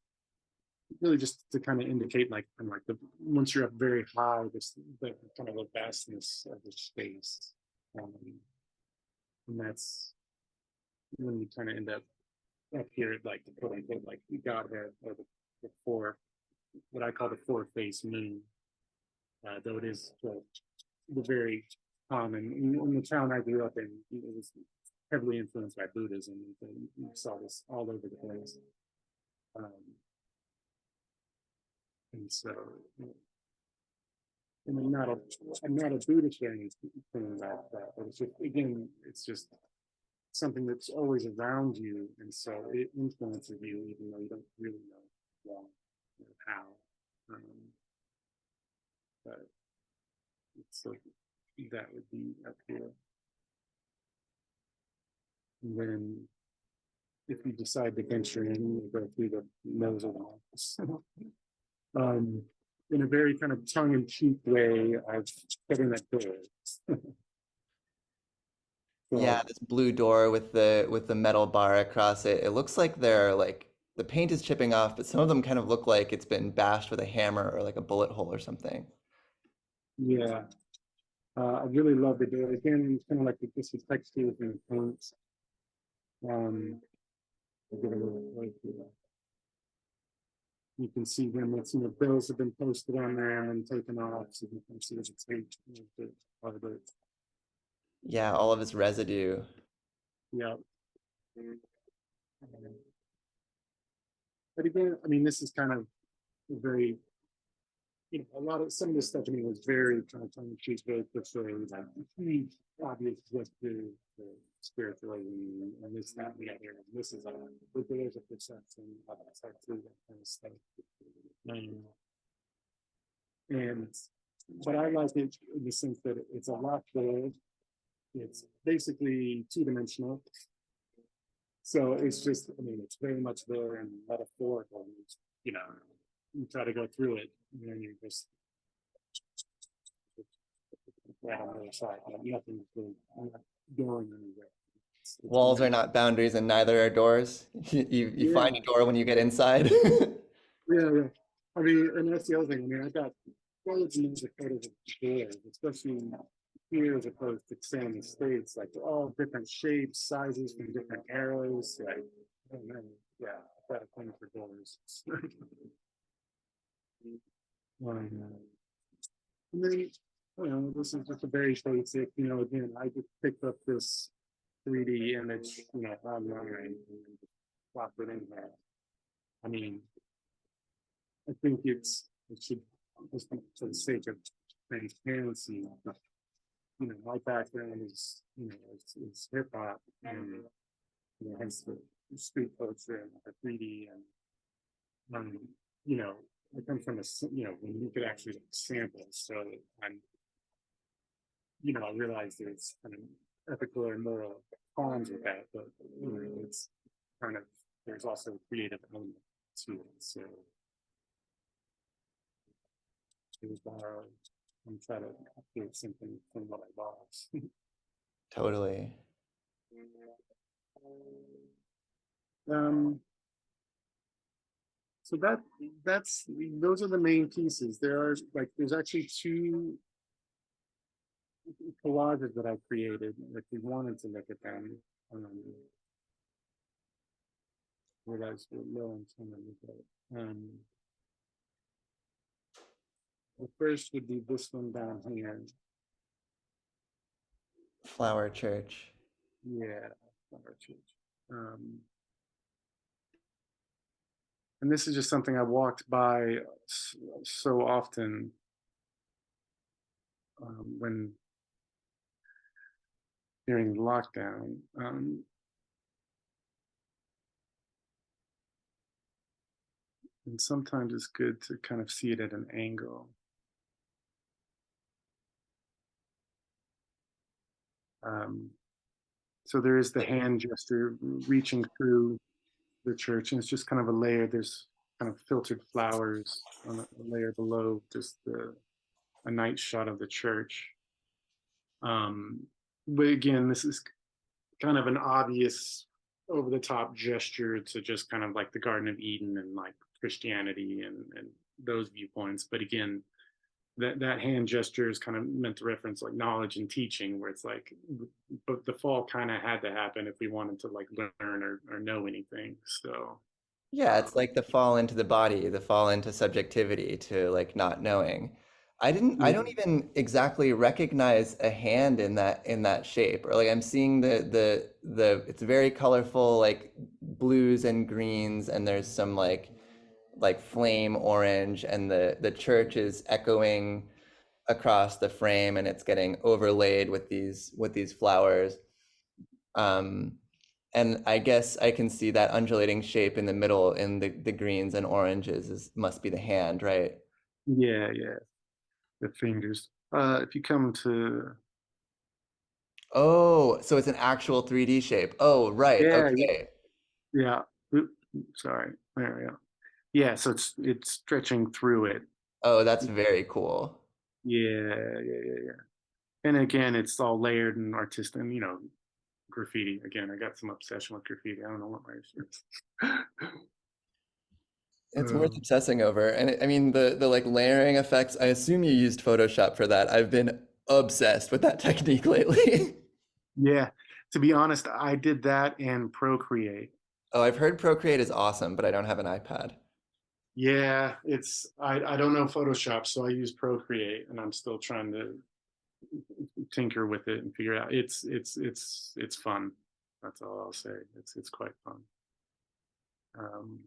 Speaker 2: really just to kind of indicate like kind of like the once you're up very high, this the kind of the vastness of the space. Um, and that's when you kind of end up here at like the quote unquote like Godhead or the four, what I call the four face moon, though it is the very common in the town I grew up in. It was heavily influenced by Buddhism. You saw this all over the place. Um, and so, and I'm not a Buddhist or anything like that, but it's just, again, it's just something that's always around you. And so it influences you, even though you don't really know why or how. Um, but so that would be up here. And then if you decide to venture in, you go through the nose of the office. um, in a very kind of tongue-in-cheek way, I've put in a door.
Speaker 1: Yeah,
Speaker 2: So
Speaker 1: this blue door with the metal bar across it. It looks like they're like the paint is chipping off, but some of them kind of look like it's been bashed with a hammer or like a bullet hole or something.
Speaker 2: yeah, I really love the door. Again, it's kind of like just the textures and the paints. Um, I'll get a little right here. You can see them. It's, bills have been posted on there and taken off, so you can see the tape. Part of it.
Speaker 1: Yeah, all of its residue.
Speaker 2: Yeah. But again, I mean, this is kind of very, a lot of some of this stuff to me was very kind of tongue in cheek, very cliche, like huge, obvious just the spiritualism and this, that, and the other. And this is but there's a perception of that kind of stuff. Um, and but I like it in the sense that it's a lot there. It's basically two-dimensional. So it's just, I mean, it's very much there and metaphorical. You know, you try to go through it, and then you just right on the other side. Nothing's really going anywhere. It's
Speaker 1: Walls are
Speaker 2: magic.
Speaker 1: not boundaries and neither are doors. You find
Speaker 2: Yeah,
Speaker 1: a door when you get inside.
Speaker 2: yeah. I mean, and that's the other thing. I mean, I got quotes and there's a photos of doors, especially here as opposed to say in the States, like they're all different shapes, sizes from different eras. Like, and then, yeah, I've got a thing for doors. um, and then, this is just a very basic, again, I just picked up this 3D image, online and just plopped it in there. I mean, I think it should, just for the sake of transparency, my background is, is hip hop and, hence the street culture and the 3D and, you know, I come from when you could actually sample. So I'm, I realize there's kind of ethical or moral qualms with that, but, it's kind of, there's also a creative element to it. So it was borrowed and try to update something from what I bought.
Speaker 1: Totally.
Speaker 2: um, so that's those are the main pieces. There's actually two collages that I created if you wanted to look at them. Realize we're low on time, but the first would be this one down here.
Speaker 1: Flower Church.
Speaker 2: Yeah, Flower Church. And this is just something I walked by so often when during lockdown. And sometimes it's good to kind of see it at an angle. So there is the hand gesture reaching through the church, and it's just kind of a layer. There's kind of filtered flowers on a layer below, just a night shot of the church. But again, this is kind of an obvious over the top gesture to just kind of like the Garden of Eden and like Christianity and those viewpoints. But again, that hand gesture is kind of meant to reference like knowledge and teaching, where it's like, but the fall kind of had to happen if we wanted to like learn or know anything. So
Speaker 1: Yeah, it's
Speaker 2: um,
Speaker 1: like the fall into the body, the fall into subjectivity to like not knowing. I
Speaker 2: yeah,
Speaker 1: don't even exactly recognize a hand in that shape. Or like I'm seeing the it's very colorful like blues and greens and there's some like flame orange and the church is echoing across the frame and it's getting overlaid with these flowers. Um, and I guess I can see that undulating shape in the middle in the greens and oranges is must be the hand, right?
Speaker 2: yeah, the fingers. If you come to
Speaker 1: Oh, so it's an actual 3D shape. Oh, right.
Speaker 2: yeah,
Speaker 1: Okay.
Speaker 2: yeah. Oop, sorry, there we go. Yeah, so it's stretching through it.
Speaker 1: Oh, that's very cool.
Speaker 2: Yeah. And again, it's all layered and artistic, and graffiti. Again, I got some obsession with graffiti. I don't know what my issue is.
Speaker 1: It's worth
Speaker 2: um,
Speaker 1: obsessing over. And I mean the like layering effects, I assume you used Photoshop for that. I've been obsessed with that technique lately.
Speaker 2: yeah, to be honest, I did that and Procreate.
Speaker 1: Oh, I've heard Procreate is awesome, but I don't have an iPad.
Speaker 2: Yeah, I don't know Photoshop, so I use Procreate, and I'm still trying to tinker with it and figure it out. It's fun. That's all I'll say. It's quite fun. Um,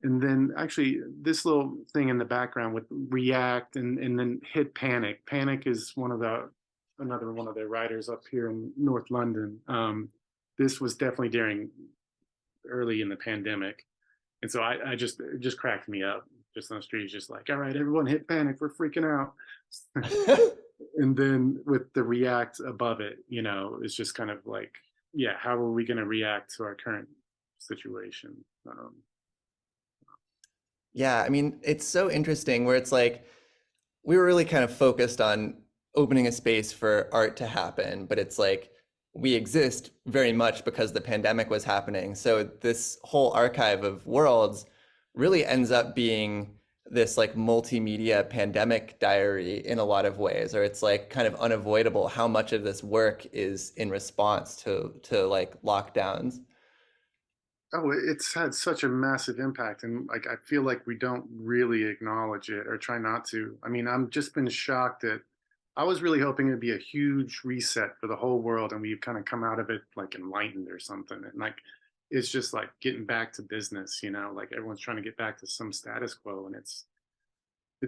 Speaker 2: and then actually this little thing in the background with react and then hit panic is another one of their writers up here in North London. This was definitely during early in the pandemic, and so I just it just cracked me up just on the street, just like, all right, everyone hit panic, we're freaking out. And then with the react above it, it's just kind of like, yeah, how are we going to react to our current situation?
Speaker 1: Yeah, I mean, it's so interesting where it's like we were really kind of focused on opening a space for art to happen, but it's like we exist very much because the pandemic was happening. So this whole archive of worlds really ends up being this like multimedia pandemic diary in a lot of ways, or it's like kind of unavoidable how much of this work is in response to like lockdowns.
Speaker 2: Oh, it's had such a massive impact, and like I feel like we don't really acknowledge it or try not to. I mean, I'm just been shocked that I was really hoping it'd be a huge reset for the whole world, and we've kind of come out of it like enlightened or something. And like, it's just like getting back to business, you know, like everyone's trying to get back to some status quo, and it's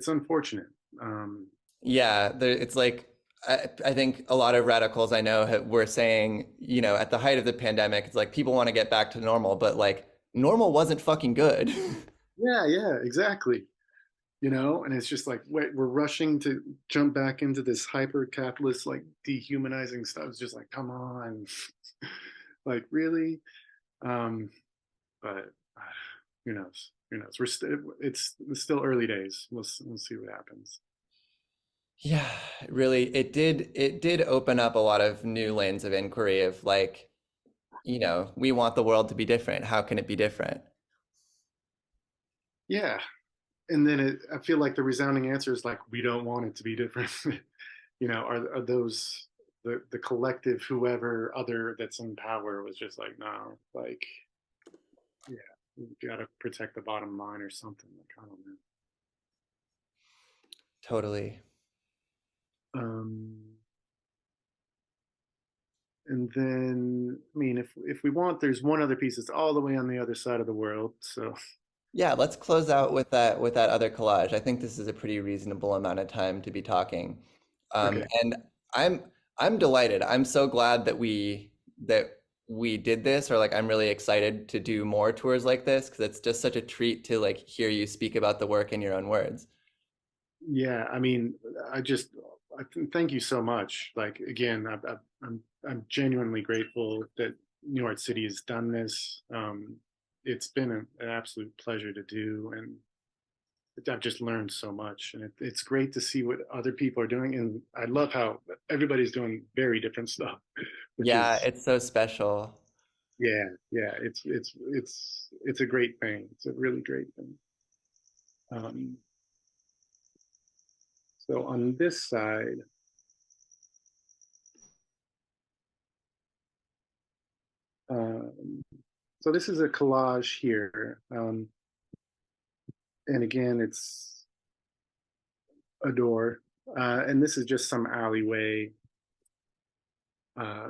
Speaker 2: unfortunate. Um,
Speaker 1: Yeah, there, it's like I think a lot of radicals I know were saying, you know, at the height of the pandemic, it's like people want to get back to normal, but like normal wasn't fucking good.
Speaker 2: yeah, yeah, exactly. You know, and it's just like, wait, we're rushing to jump back into this hyper capitalist, like dehumanizing stuff. It's just like, come on, like really. Um, but who knows? Who knows? It's still early days. We'll see what happens.
Speaker 1: Yeah, really, it did open up a lot of new lanes of inquiry of like, you know, we want the world to be different. How can it be different?
Speaker 2: Yeah, and then I feel like the resounding answer is like, we don't want it to be different. You know, are those the collective whoever other that's in power was just like, no, like, yeah, we got to protect the bottom line or something. Like, I don't know.
Speaker 1: Totally.
Speaker 2: Um, and then, I mean, if we want, there's one other piece that's all the way on the other side of the world. So,
Speaker 1: Yeah, let's close out with that other collage. I think this is a pretty reasonable amount of time to be talking.
Speaker 2: okay,
Speaker 1: And I'm I'm delighted. I'm so glad that we did this, or like I'm really excited to do more tours like this because it's just such a treat to like hear you speak about the work in your own words.
Speaker 2: yeah. I mean, I just thank you so much. Like again, I'm genuinely grateful that New York City has done this. It's been an absolute pleasure to do, and I've just learned so much, and it's great to see what other people are doing. And I love how everybody's doing very different stuff, which
Speaker 1: Yeah,
Speaker 2: is
Speaker 1: it's so special.
Speaker 2: yeah, yeah. It's a great thing. It's a really great thing. Um, so on this side, um, so this is a collage here, and again, it's a door, and this is just some alleyway. Uh,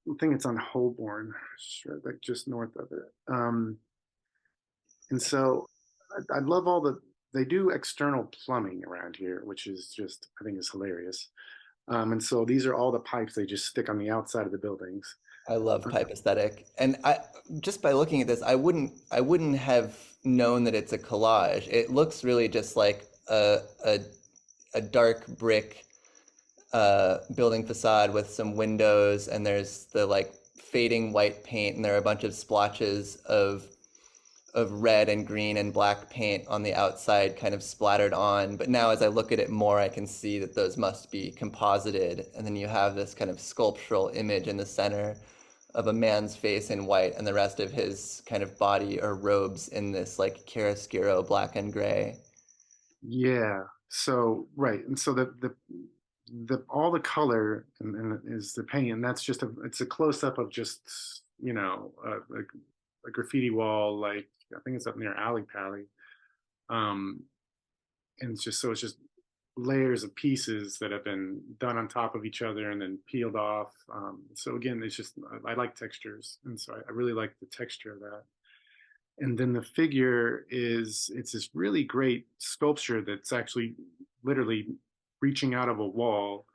Speaker 2: I think it's on Holborn, sure, like just north of it. And so I love all they do external plumbing around here, which is just, I think is hilarious. And so these are all the pipes they just stick on the outside of the buildings.
Speaker 1: I love pipe aesthetic. And I just by looking at this, I wouldn't have known that it's a collage. It looks really just like a dark brick building facade with some windows, and there's the like fading white paint, and there are a bunch of splotches of red and green and black paint on the outside kind of splattered on. But now as I look at it more, I can see that those must be composited. And then you have this kind of sculptural image in the center of a man's face in white and the rest of his kind of body or robes in this like chiaroscuro black and gray.
Speaker 2: Yeah. So right, and so the all the color and is the paint, and that's just it's a close up of just a graffiti wall, like I think it's up near Alley Pally. Um, and it's just layers of pieces that have been done on top of each other and then peeled off. So again, it's just I like textures, and so I really like the texture of that. And then the figure is it's this really great sculpture that's actually literally reaching out of a wall.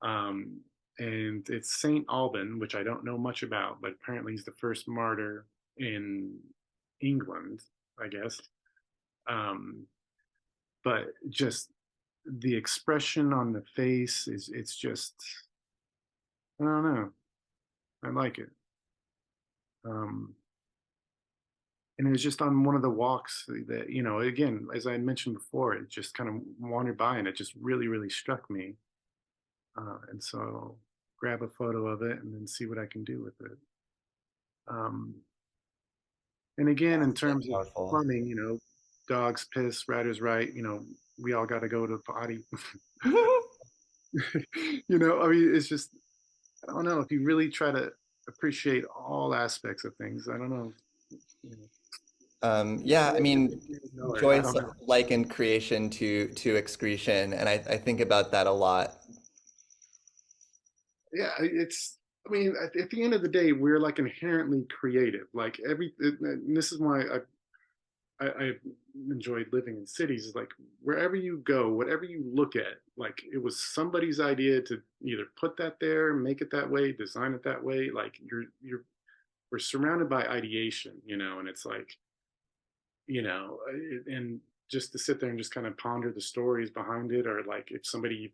Speaker 2: Um, and it's Saint Alban, which I don't know much about, but apparently he's the first martyr in England, I guess. Um, but just the expression on the face is it's just I don't know. I like it. Um, and it was just on one of the walks that, you know, again, as I mentioned before, it just kind of wandered by and it just really, really struck me. And so I'll grab a photo of it and then see what I can do with it. Um, and again, in
Speaker 1: Really
Speaker 2: terms of
Speaker 1: powerful.
Speaker 2: plumbing, you know, Dogs piss, rat is right. We all got to go to the potty. I mean, it's just, I don't know, if you really try to appreciate all aspects of things, I don't know. You know,
Speaker 1: Yeah, I mean,
Speaker 2: Miller, I
Speaker 1: Joyce
Speaker 2: don't know.
Speaker 1: likened creation to excretion, and I think about that a lot.
Speaker 2: Yeah, I mean, at the end of the day, we're like inherently creative. Like and this is why I enjoyed living in cities. Is like wherever you go, whatever you look at, like it was somebody's idea to either put that there, make it that way, design it that way. Like we're surrounded by ideation, and it's like, and just to sit there and just kind of ponder the stories behind it, or like if somebody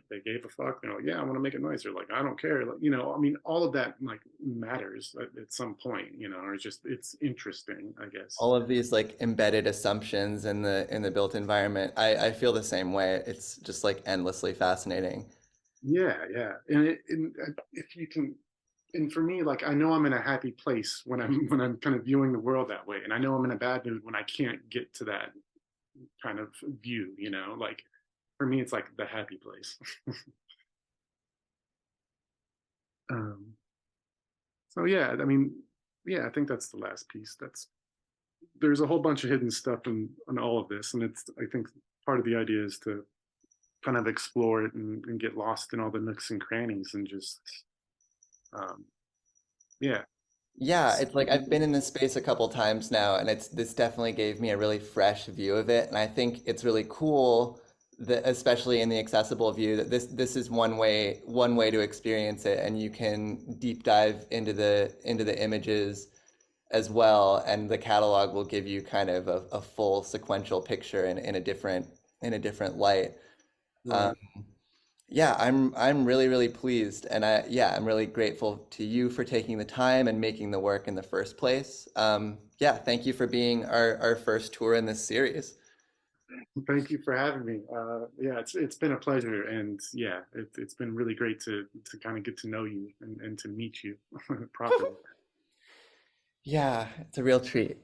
Speaker 2: they gave a fuck, they're like, yeah, I want to make it nicer. Like, I don't care. Like, I mean, all of that like matters at some point, or it's interesting, I guess.
Speaker 1: All of these like embedded assumptions in the built environment. I feel the same way. It's just like endlessly fascinating.
Speaker 2: Yeah, yeah, and if you can, and for me, like I know I'm in a happy place when I'm kind of viewing the world that way, and I know I'm in a bad mood when I can't get to that kind of view. Like for me, it's like the happy place. um, so yeah, I mean, yeah, I think that's the last piece. There's a whole bunch of hidden stuff in all of this, and I think part of the idea is to kind of explore it and get lost in all the nooks and crannies and just um, yeah.
Speaker 1: Yeah, it's like I've been in this space a couple times now, and it's this definitely gave me a really fresh view of it, and I think it's really cool that, especially in the accessible view, that this is one way to experience it, and you can deep dive into the images as well, and the catalog will give you kind of a full sequential picture in a different light. Um,
Speaker 2: Right.
Speaker 1: yeah, I'm really really pleased, and I'm really grateful to you for taking the time and making the work in the first place. Yeah, thank you for being our first tour in this series.
Speaker 2: Thank you for having me. Yeah, it's been a pleasure, and yeah, it's been really great to kind of get to know you and to meet you properly.
Speaker 1: Yeah, it's a real treat.